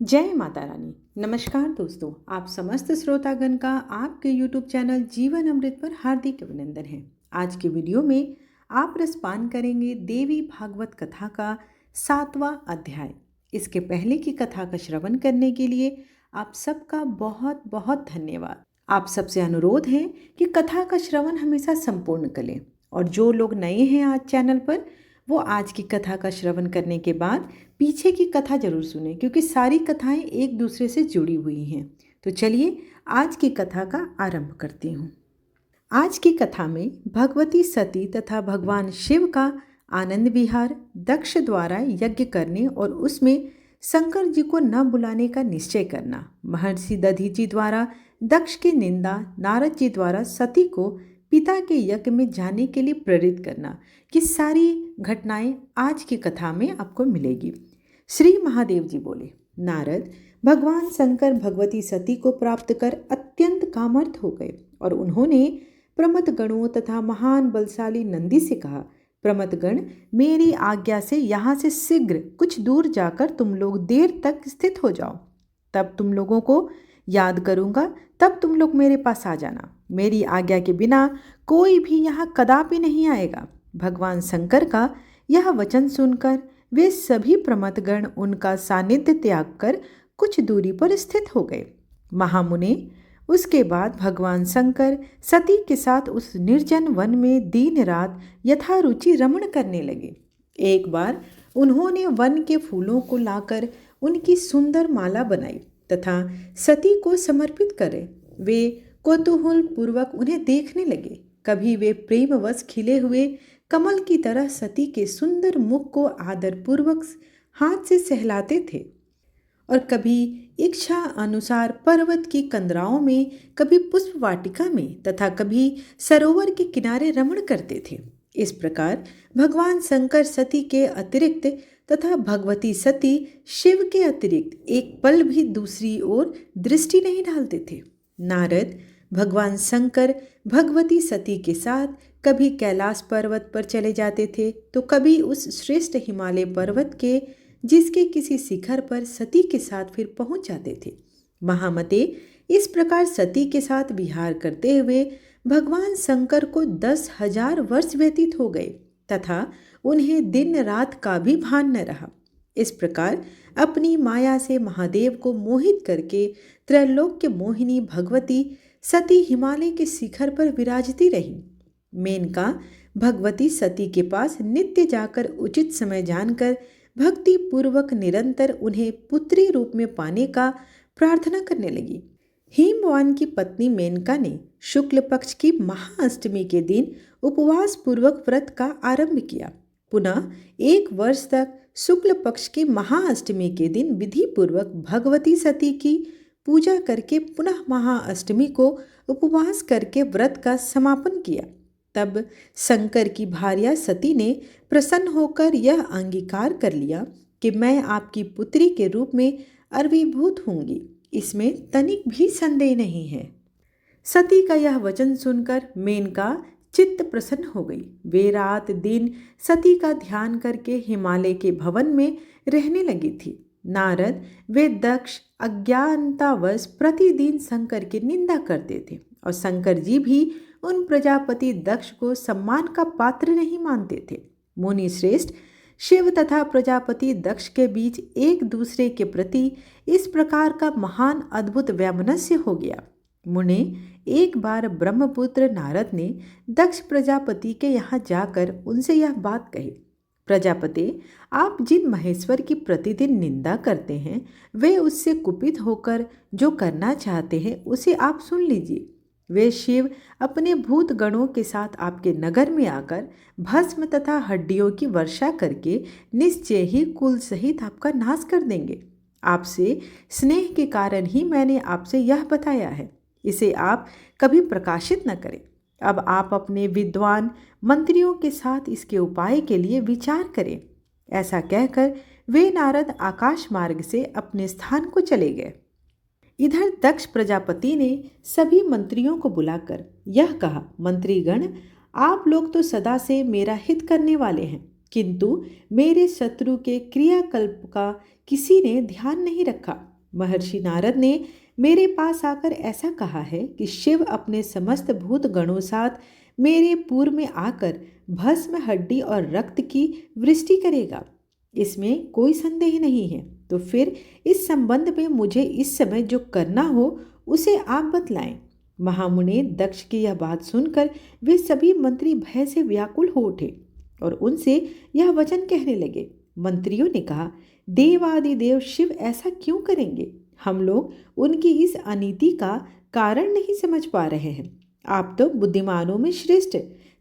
जय माता रानी। नमस्कार दोस्तों, आप समस्त श्रोतागण का आपके YouTube चैनल जीवन अमृत पर हार्दिक अभिनंदन है। आज के वीडियो में आप रसपान करेंगे देवी भागवत कथा का 7वां अध्याय। इसके पहले की कथा का श्रवण करने के लिए आप सबका बहुत बहुत धन्यवाद। आप सबसे अनुरोध है कि कथा का श्रवण हमेशा संपूर्ण करें और जो लोग नए हैं आज चैनल पर वो आज की कथा का श्रवण करने के बाद पीछे की कथा जरूर सुने, क्योंकि सारी कथाएं एक दूसरे से जुड़ी हुई हैं। तो चलिए आज की कथा का आरंभ करती हूँ। आज की कथा में भगवती सती तथा भगवान शिव का आनंद विहार, दक्ष द्वारा यज्ञ करने और उसमें शंकर जी को न बुलाने का निश्चय करना, महर्षि दधीचि द्वारा दक्ष की निंदा, नारद जी द्वारा सती को पिता के यज्ञ में जाने के लिए प्रेरित करना, ये सारी घटनाएं आज की कथा में आपको मिलेगी। श्री महादेव जी बोले, नारद भगवान शंकर भगवती सती को प्राप्त कर अत्यंत कामर्थ हो गए और उन्होंने प्रमथ गणों तथा महान बलशाली नंदी से कहा, प्रमथगण, मेरी आज्ञा से यहाँ से शीघ्र कुछ दूर जाकर तुम लोग देर तक स्थित हो जाओ, तब तुम लोगों को याद करूँगा, तब तुम लोग मेरे पास आ जाना। मेरी आज्ञा के बिना कोई भी यहाँ कदापि नहीं आएगा। भगवान शंकर का यह वचन सुनकर वे सभी प्रमथगण उनका सानिध्य त्याग कर कुछ दूरी पर स्थित हो गए। महामुने, उसके बाद भगवान शंकर सती के साथ उस निर्जन वन में दिन रात यथारुचि रमण करने लगे। एक बार उन्होंने वन के फूलों को लाकर उनकी सुंदर माला बनाई तथा सती को समर्पित करे। वे कौतूहल पूर्वक उन्हें देखने लगे। कभी वे प्रेमवश खिले हुए कमल की तरह सती के सुंदर मुख को आदरपूर्वक हाथ से सहलाते थे और कभी इच्छा अनुसार पर्वत की कंदराओं में, कभी पुष्प वाटिका में तथा कभी सरोवर के किनारे रमण करते थे। इस प्रकार भगवान शंकर सती के अतिरिक्त तथा भगवती सती शिव के अतिरिक्त एक पल भी दूसरी ओर दृष्टि नहीं डालते थे। नारद भगवान शंकर भगवती सती के साथ कभी कैलाश पर्वत पर चले जाते थे तो कभी उस श्रेष्ठ हिमालय पर्वत के जिसके किसी शिखर पर सती के साथ फिर पहुंच जाते थे। महामते, इस प्रकार सती के साथ विहार करते हुए भगवान शंकर को 10,000 वर्ष व्यतीत हो गए तथा उन्हें दिन रात का भी भान न रहा। इस प्रकार अपनी माया से महादेव को मोहित करके त्रैलोक्य मोहिनी भगवती सती हिमालय के शिखर पर विराजती रही। मेनका भगवती सती के पास नित्य जाकर उचित समय जानकर भक्ति पूर्वक निरंतर उन्हें पुत्री रूप में पाने का प्रार्थना करने लगी। हिमवान की पत्नी मेनका ने शुक्ल पक्ष की महाअष्टमी के दिन उपवास पूर्वक व्रत का आरंभ किया। पुनः 1 वर्ष तक शुक्ल पक्ष की महाअष्टमी के दिन विधि पूर्वक भगवती सती की पूजा करके पुनः महाअष्टमी को उपवास करके व्रत का समापन किया। तब शंकर की भार्या सती ने प्रसन्न होकर यह अंगीकार कर लिया कि मैं आपकी पुत्री के रूप में आविर्भूत होंगी, इसमें तनिक भी संदेह नहीं है। सती का यह वचन सुनकर मेनका चित्त प्रसन्न हो गई। वे रात दिन सती का ध्यान करके हिमालय के भवन में रहने लगी थी। नारद वे दक्ष अज्ञानतावश प्रतिदिन शंकर की निंदा करते थे और शंकर जी भी उन प्रजापति दक्ष को सम्मान का पात्र नहीं मानते थे। मुनि श्रेष्ठ शिव तथा प्रजापति दक्ष के बीच एक दूसरे के प्रति इस प्रकार का महान अद्भुत वैमनस्य हो गया। मुने, एक बार ब्रह्मपुत्र नारद ने दक्ष प्रजापति के यहाँ जाकर उनसे यह बात कही, प्रजापति, आप जिन महेश्वर की प्रतिदिन निंदा करते हैं वे उससे कुपित होकर जो करना चाहते हैं उसे आप सुन लीजिए। वे शिव अपने भूत गणों के साथ आपके नगर में आकर भस्म तथा हड्डियों की वर्षा करके निश्चय ही कुल सहित आपका नाश कर देंगे। आपसे स्नेह के कारण ही मैंने आपसे यह बताया है, इसे आप कभी प्रकाशित न करें। अब आप अपने विद्वान मंत्रियों के साथ इसके उपाय के लिए विचार करें। ऐसा कहकर वे नारद आकाश मार्ग से अपने स्थान को चले गए। इधर दक्ष प्रजापति ने सभी मंत्रियों को बुलाकर यह कहा, मंत्रीगण, आप लोग तो सदा से मेरा हित करने वाले हैं, किंतु मेरे शत्रु के क्रियाकल्प का किसी ने ध्यान नहीं रखा। महर्षि नारद ने मेरे पास आकर ऐसा कहा है कि शिव अपने समस्त भूत गणों साथ मेरे पूर्व में आकर भस्म, हड्डी और रक्त की वृष्टि करेगा। इसमें कोई संदेह नहीं है। तो फिर इस संबंध में मुझे इस समय जो करना हो उसे आप बतलाएं। महामुनि दक्ष की यह बात सुनकर वे सभी मंत्री भय से व्याकुल हो उठे और उनसे यह वचन कहने लगे। मंत्रियों ने कहा, देवादिदेव शिव ऐसा क्यों करेंगे? हम लोग उनकी इस अनीति का कारण नहीं समझ पा रहे हैं। आप तो बुद्धिमानों में श्रेष्ठ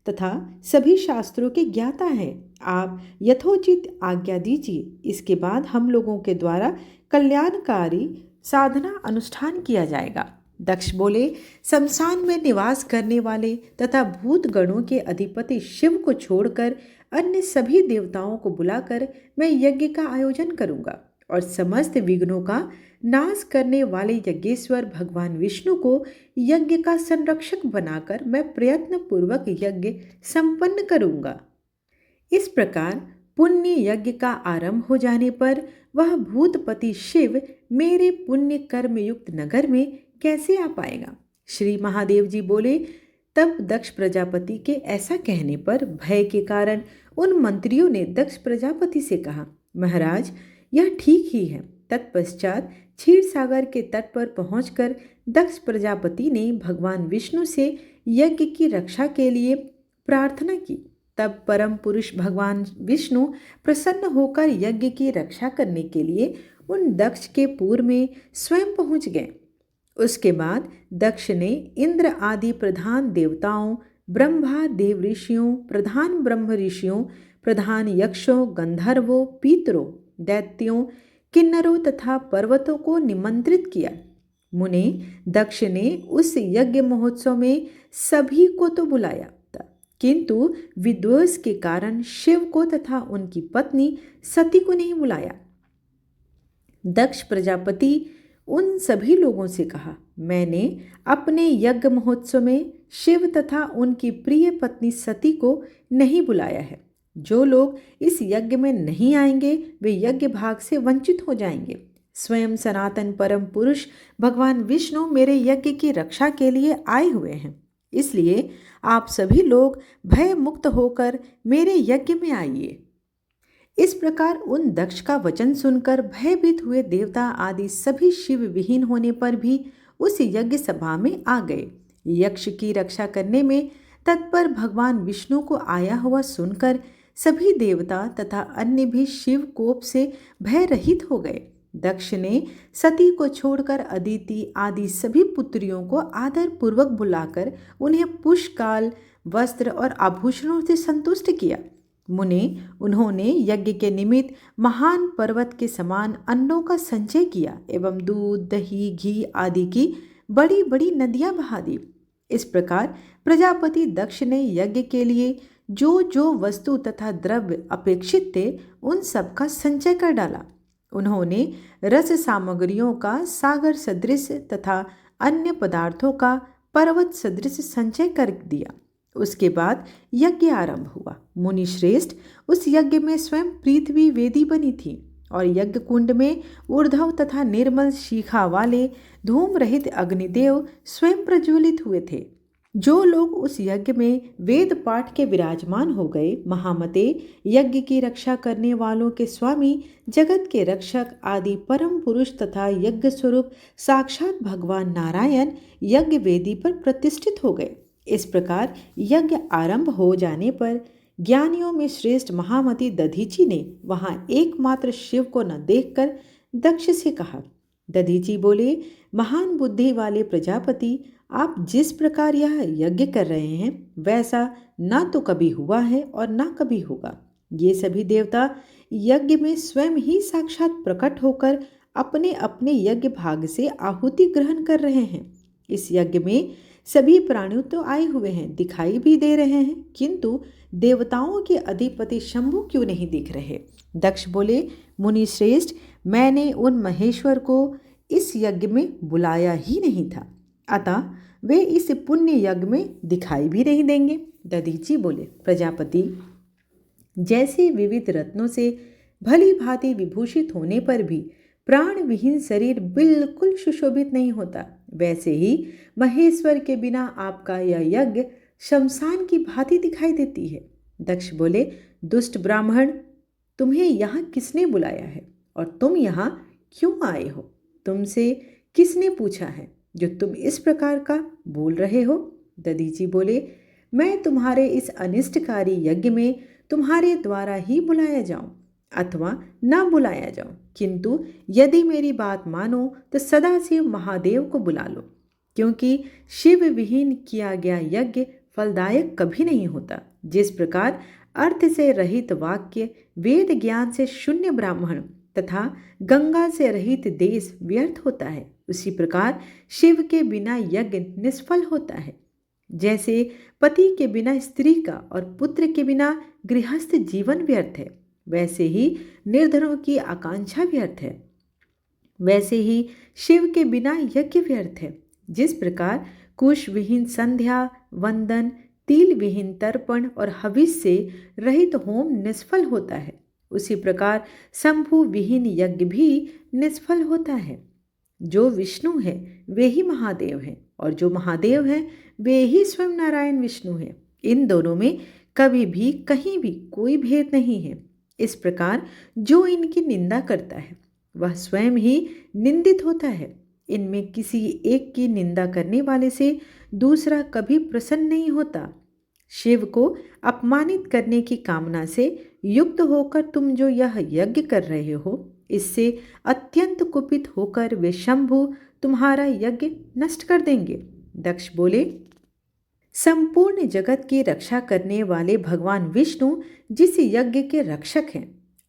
तथा सभी शास्त्रों के ज्ञाता हैं। आप यथोचित आज्ञा दीजिए। इसके बाद हम लोगों के द्वारा कल्याणकारी साधना अनुष्ठान किया जाएगा। दक्ष बोले, शमशान में निवास करने वाले तथा भूत गणों के अधिपति शिव को छोड़कर अन्य सभी देवताओं को बुलाकर मैं यज्ञ का आयोजन करूंगा और समस्त विघ्नों का नाश करने वाले यज्ञेश्वर भगवान विष्णु को यज्ञ का संरक्षक बनाकर मैं प्रयत्न पूर्वक यज्ञ संपन्न करूंगा। इस प्रकार पुण्य यज्ञ का आरंभ हो जाने पर वह भूतपति शिव मेरे पुण्य कर्म युक्त नगर में कैसे आ पाएगा? श्री महादेव जी बोले, तब दक्ष प्रजापति के ऐसा कहने पर भय के कारण उन मंत्रियों ने दक्ष प्रजापति से कहा, महाराज यह ठीक ही है। तत्पश्चात क्षीर सागर के तट पर पहुंचकर दक्ष प्रजापति ने भगवान विष्णु से यज्ञ की रक्षा के लिए प्रार्थना की। तब परम पुरुष भगवान विष्णु प्रसन्न होकर यज्ञ की रक्षा करने के लिए उन दक्ष के पूर्व में स्वयं पहुंच गए। उसके बाद दक्ष ने इंद्र आदि प्रधान देवताओं, ब्रह्मा देव ऋषियों, प्रधान ब्रह्म ऋषियों, प्रधान यक्षों, गंधर्वों, पितरों, दैत्यों, किन्नरों तथा पर्वतों को निमंत्रित किया। मुने दक्ष ने उस यज्ञ महोत्सव में सभी को तो बुलाया था, किंतु विद्वेष के कारण शिव को तथा उनकी पत्नी सती को नहीं बुलाया। दक्ष प्रजापति उन सभी लोगों से कहा, मैंने अपने यज्ञ महोत्सव में शिव तथा उनकी प्रिय पत्नी सती को नहीं बुलाया है। जो लोग इस यज्ञ में नहीं आएंगे वे यज्ञ भाग से वंचित हो जाएंगे। स्वयं सनातन परम पुरुष भगवान विष्णु मेरे यज्ञ की रक्षा के लिए आए हुए हैं। इसलिए आप सभी लोग भय मुक्त होकर मेरे यज्ञ में आइए। इस प्रकार उन दक्ष का वचन सुनकर भयभीत हुए देवता आदि सभी शिव विहीन होने पर भी उस यज्ञ सभा में आ गए। यक्ष की रक्षा करने में तत्पर भगवान विष्णु को आया हुआ सुनकर सभी देवता तथा अन्य भी शिव कोप से भय रहित हो गए। दक्ष ने सती को छोड़कर अदिति आदि सभी पुत्रियों को आदर पूर्वक बुलाकर उन्हें पुष्पकाल, वस्त्र और आभूषणों से संतुष्ट किया। मुने उन्होंने यज्ञ के निमित्त महान पर्वत के समान अन्नों का संचय किया एवं दूध, दही, घी आदि की बड़ी बड़ी नदियां बहा दी। इस प्रकार प्रजापति दक्ष ने यज्ञ के लिए जो जो वस्तु तथा द्रव्य अपेक्षित थे उन सब का संचय कर डाला। उन्होंने रस सामग्रियों का सागर सदृश तथा अन्य पदार्थों का पर्वत सदृश संचय कर दिया। उसके बाद यज्ञ आरंभ हुआ। मुनि श्रेष्ठ उस यज्ञ में स्वयं पृथ्वी वेदी बनी थी और यज्ञ कुंड में ऊर्ध्व तथा निर्मल शिखा वाले धूम रहित अग्निदेव स्वयं प्रज्वलित हुए थे। जो लोग उस यज्ञ में वेद पाठ के विराजमान हो गए, महामते यज्ञ की रक्षा करने वालों के स्वामी, जगत के रक्षक आदि परम पुरुष तथा यज्ञ स्वरूप साक्षात भगवान नारायण यज्ञ वेदी पर प्रतिष्ठित हो गए। इस प्रकार यज्ञ आरंभ हो जाने पर ज्ञानियों में श्रेष्ठ महामती दधीची ने वहां एकमात्र शिव को न देखकर दक्ष से कहा। दधीची बोले, महान बुद्धि वाले प्रजापति, आप जिस प्रकार यह यज्ञ कर रहे हैं वैसा ना तो कभी हुआ है और ना कभी होगा। ये सभी देवता यज्ञ में स्वयं ही साक्षात प्रकट होकर अपने अपने यज्ञ भाग से आहुति ग्रहण कर रहे हैं। इस यज्ञ में सभी प्राणी तो आए हुए हैं, दिखाई भी दे रहे हैं, किंतु देवताओं के अधिपति शंभु क्यों नहीं दिख रहे? दक्ष बोले, मुनि श्रेष्ठ, मैंने उन महेश्वर को इस यज्ञ में बुलाया ही नहीं था, अतः वे इस पुण्य यज्ञ में दिखाई भी नहीं देंगे। दधीची बोले, प्रजापति, जैसे विविध रत्नों से भली भांति विभूषित होने पर भी प्राण विहीन शरीर बिल्कुल सुशोभित नहीं होता, वैसे ही महेश्वर के बिना आपका यह यज्ञ शमशान की भांति दिखाई देती है। दक्ष बोले, दुष्ट ब्राह्मण, तुम्हें यहाँ किसने बुलाया है और तुम यहाँ क्यों आए हो? तुमसे किसने पूछा है जो तुम इस प्रकार का बोल रहे हो? दधीची बोले, मैं तुम्हारे इस अनिष्टकारी यज्ञ में तुम्हारे द्वारा ही बुलाया जाऊं अथवा न बुलाया जाऊं, किंतु यदि मेरी बात मानो तो सदाशिव महादेव को बुला लो, क्योंकि शिव विहीन किया गया यज्ञ फलदायक कभी नहीं होता। जिस प्रकार अर्थ से रहित वाक्य, वेद ज्ञान से शून्य ब्राह्मण तथा गंगा से रहित देश व्यर्थ होता है, उसी प्रकार शिव के बिना यज्ञ निष्फल होता है। जैसे पति के बिना स्त्री का और पुत्र के बिना गृहस्थ जीवन व्यर्थ है, वैसे ही निर्धनों की आकांक्षा व्यर्थ है, वैसे ही शिव के बिना यज्ञ व्यर्थ है। जिस प्रकार कुश विहीन संध्या, वंदन, तिल विहीन तर्पण और हविष से रहित होम निष्फल होता है, उसी प्रकार शंभु विहीन यज्ञ भी निष्फल होता है। जो विष्णु है वे ही महादेव हैं और जो महादेव हैं वे ही स्वयं नारायण विष्णु हैं। इन दोनों में कभी भी कहीं भी कोई भेद नहीं है। इस प्रकार जो इनकी निंदा करता है वह स्वयं ही निंदित होता है। इनमें किसी एक की निंदा करने वाले से दूसरा कभी प्रसन्न नहीं होता। शिव को अपमानित करने की कामना से युक्त होकर तुम जो यह यज्ञ कर रहे हो, इससे अत्यंत कुपित होकर वे शंभु तुम्हारा यज्ञ नष्ट कर देंगे। दक्ष बोले, संपूर्ण जगत की रक्षा करने वाले भगवान विष्णु जिस यज्ञ के रक्षक हैं,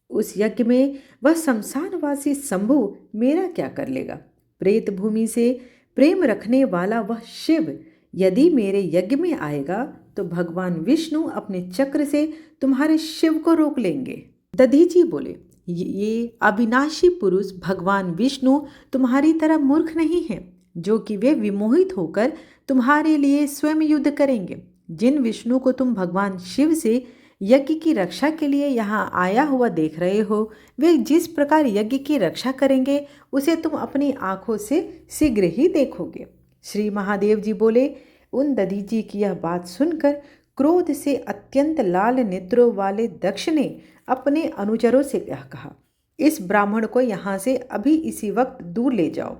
उस यज्ञ में वह शमशानवासी शंभु मेरा क्या कर लेगा? प्रेत भूमि से प्रेम रखने वाला वह शिव यदि मेरे यज्ञ में आएगा तो भगवान विष्णु अपने चक्र से तुम्हारे शिव को रोक लेंगे। दधीची बोले, ये अविनाशी पुरुष भगवान विष्णु तुम्हारी तरह मूर्ख नहीं है, जो कि वे विमोहित होकर तुम्हारे लिए स्वयं युद्ध करेंगे। जिन विष्णु को तुम भगवान शिव से यज्ञ की रक्षा के लिए यहाँ आया हुआ देख रहे हो, वे जिस प्रकार यज्ञ की रक्षा करेंगे उसे तुम अपनी आंखों से शीघ्र ही देखोगे। श्री महादेव जी बोले, उन दधीची की यह बात सुनकर क्रोध से अत्यंत लाल नेत्रों वाले दक्ष ने अपने अनुचरों से कहा, इस ब्राह्मण को यहाँ से अभी इसी वक्त दूर ले जाओ।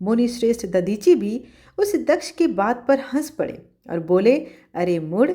मुनि श्रेष्ठ दधीची भी उस दक्ष की बात पर हंस पड़े और बोले, अरे मूढ़,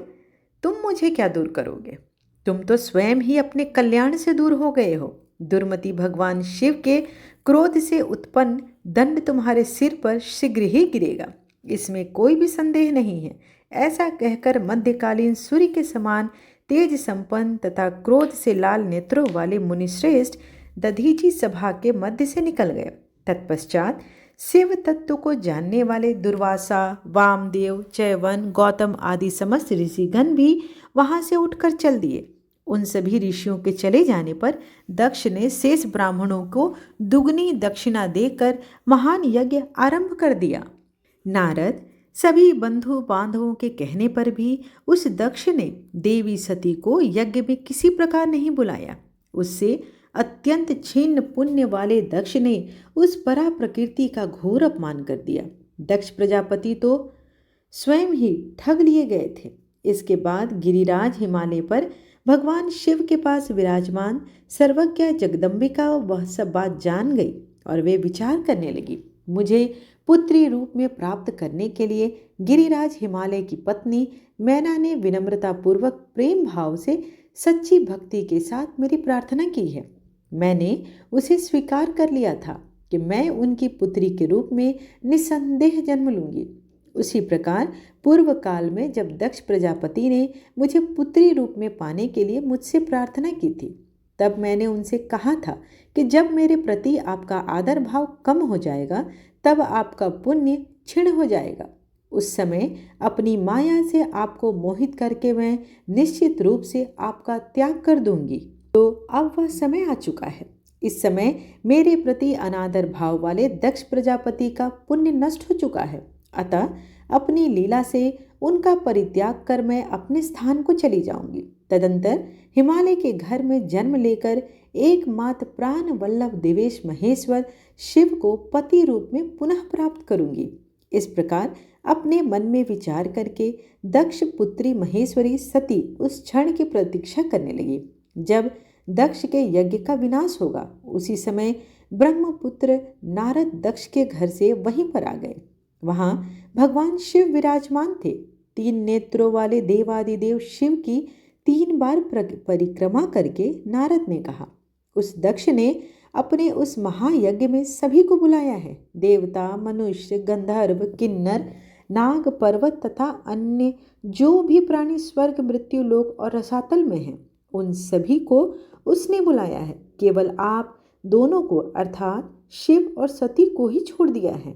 तुम मुझे क्या दूर करोगे? तुम तो स्वयं ही अपने कल्याण से दूर हो गए हो। दुर्मति भगवान शिव के क्रोध से उत्पन्न दंड तुम्हारे सिर पर शीघ्र ही गिरेगा, इसमें कोई भी संदेह नहीं है। ऐसा कहकर मध्यकालीन सूर्य के समान तेज संपन्न तथा क्रोध से लाल नेत्रों वाले मुनिश्रेष्ठ दधीची सभा के मध्य से निकल गए। तत्पश्चात शिव तत्व को जानने वाले दुर्वासा, वामदेव, चैवन, गौतम आदि समस्त ऋषिगण भी वहां से उठकर चल दिए। उन सभी ऋषियों के चले जाने पर दक्ष ने शेष ब्राह्मणों को दुगनी दक्षिणा देकर महान यज्ञ आरंभ कर दिया। नारद सभी बंधु बांधवों के कहने पर भी उस दक्ष ने देवी सती को यज्ञ में किसी प्रकार नहीं बुलाया। उससे अत्यंत छीन पुण्य वाले दक्ष ने उस परा प्रकृति का घोर अपमान कर दिया। दक्ष प्रजापति तो स्वयं ही ठग लिए गए थे। इसके बाद गिरिराज हिमालय पर भगवान शिव के पास विराजमान सर्वज्ञ जगदम्बिका वह सब बात जान गई और वे विचार करने लगी, मुझे पुत्री रूप में प्राप्त करने के लिए गिरिराज हिमालय की पत्नी मैना ने विनम्रता पूर्वक प्रेम भाव से सच्ची भक्ति के साथ मेरी प्रार्थना की है। मैंने उसे स्वीकार कर लिया था कि मैं उनकी पुत्री के रूप में निसंदेह जन्म लूंगी। उसी प्रकार पूर्व काल में जब दक्ष प्रजापति ने मुझे पुत्री रूप में पाने के लिए मुझसे प्रार्थना की थी, तब मैंने उनसे कहा था कि जब मेरे प्रति आपका आदर भाव कम हो जाएगा तब आपका पुण्य क्षीण हो जाएगा। उस समय अपनी माया से आपको मोहित करके मैं निश्चित रूप से आपका त्याग कर दूंगी। तो अब वह समय आ चुका है। इस समय मेरे प्रति अनादर भाव वाले दक्ष प्रजापति का पुण्य नष्ट हो चुका है, अतः अपनी लीला से उनका परित्याग कर मैं अपने स्थान को चली जाऊंगी तदंतर हिमालय के घर में जन्म लेकर एकमात्र प्राण वल्लभ देवेश महेश्वर शिव को पति रूप में पुनः प्राप्त करूंगी। इस प्रकार अपने मन में विचार करके दक्ष पुत्री महेश्वरी सती उस क्षण की प्रतीक्षा करने लगी जब दक्ष के यज्ञ का विनाश होगा। उसी समय ब्रह्मपुत्र नारद दक्ष के घर से वहीं पर आ गए। वहां भगवान शिव विराजमान थे। 3 नेत्रों वाले देवादिदेव शिव की 3 बार परिक्रमा करके नारद ने कहा, उस दक्ष ने अपने उस महायज्ञ में सभी को बुलाया है। देवता, मनुष्य, गंधर्व, किन्नर, नाग, पर्वत तथा अन्य जो भी प्राणी स्वर्ग, मृत्यु लोक और रसातल में हैं, उन सभी को उसने बुलाया है। केवल आप दोनों को अर्थात शिव और सती को ही छोड़ दिया है।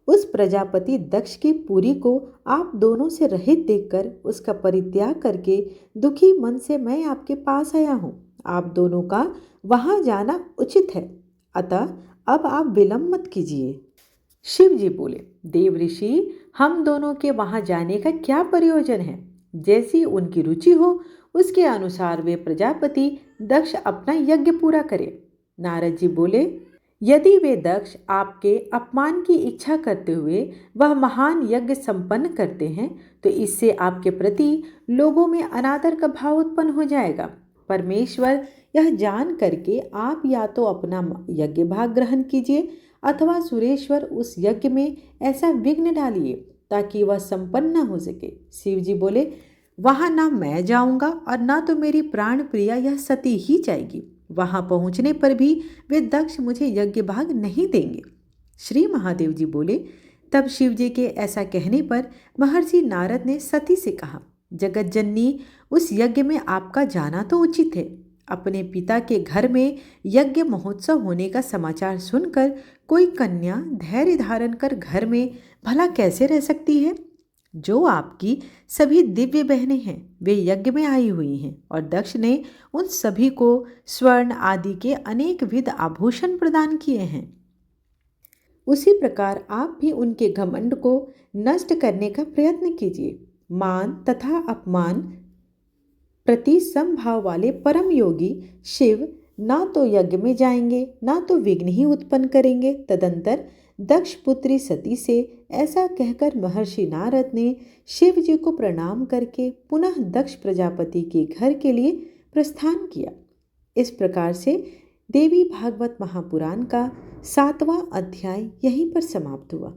उस प्रजापति दक्ष की पुरी को आप दोनों से रहित देखकर उसका परित्याग करके दुखी मन से मैं आपके पास आया हूँ। आप दोनों का वहाँ जाना उचित है, अतः अब आप विलंब मत कीजिए। शिव जी बोले, देव ऋषि, हम दोनों के वहाँ जाने का क्या प्रयोजन है? जैसी उनकी रुचि हो उसके अनुसार वे प्रजापति दक्ष अपना यज्ञ पूरा करे। नारद जी बोले, यदि वे दक्ष आपके अपमान की इच्छा करते हुए वह महान यज्ञ संपन्न करते हैं तो इससे आपके प्रति लोगों में अनादर का भाव उत्पन्न हो जाएगा। परमेश्वर यह जान करके आप या तो अपना यज्ञ भाग ग्रहण कीजिए अथवा सुरेश्वर उस यज्ञ में ऐसा विघ्न डालिए ताकि वह संपन्न न हो सके। शिव जी बोले, वहां ना मैं जाऊंगा और ना तो मेरी प्राण प्रिया यह सती ही जाएगी। वहां पहुंचने पर भी वे दक्ष मुझे यज्ञ भाग नहीं देंगे। श्री महादेव जी बोले, तब शिव जी के ऐसा कहने पर महर्षि नारद ने सती से कहा, जगत जननी, उस यज्ञ में आपका जाना तो उचित है। अपने पिता के घर में यज्ञ महोत्सव होने का समाचार सुनकर कोई कन्या धैर्य धारण कर घर में भला कैसे रह सकती है? जो आपकी सभी दिव्य बहनें हैं वे यज्ञ में आई हुई हैं और दक्ष ने उन सभी को स्वर्ण आदि के अनेक विध आभूषण प्रदान किए हैं। उसी प्रकार आप भी उनके घमंड को नष्ट करने का प्रयत्न कीजिए। मान तथा अपमान प्रति समभाव वाले परम योगी शिव ना तो यज्ञ में जाएंगे ना तो विघ्न ही उत्पन्न करेंगे। तदंतर दक्ष पुत्री सती से ऐसा कहकर महर्षि नारद ने शिव जी को प्रणाम करके पुनः दक्ष प्रजापति के घर के लिए प्रस्थान किया। इस प्रकार से देवी भागवत महापुराण का 7वां अध्याय यहीं पर समाप्त हुआ।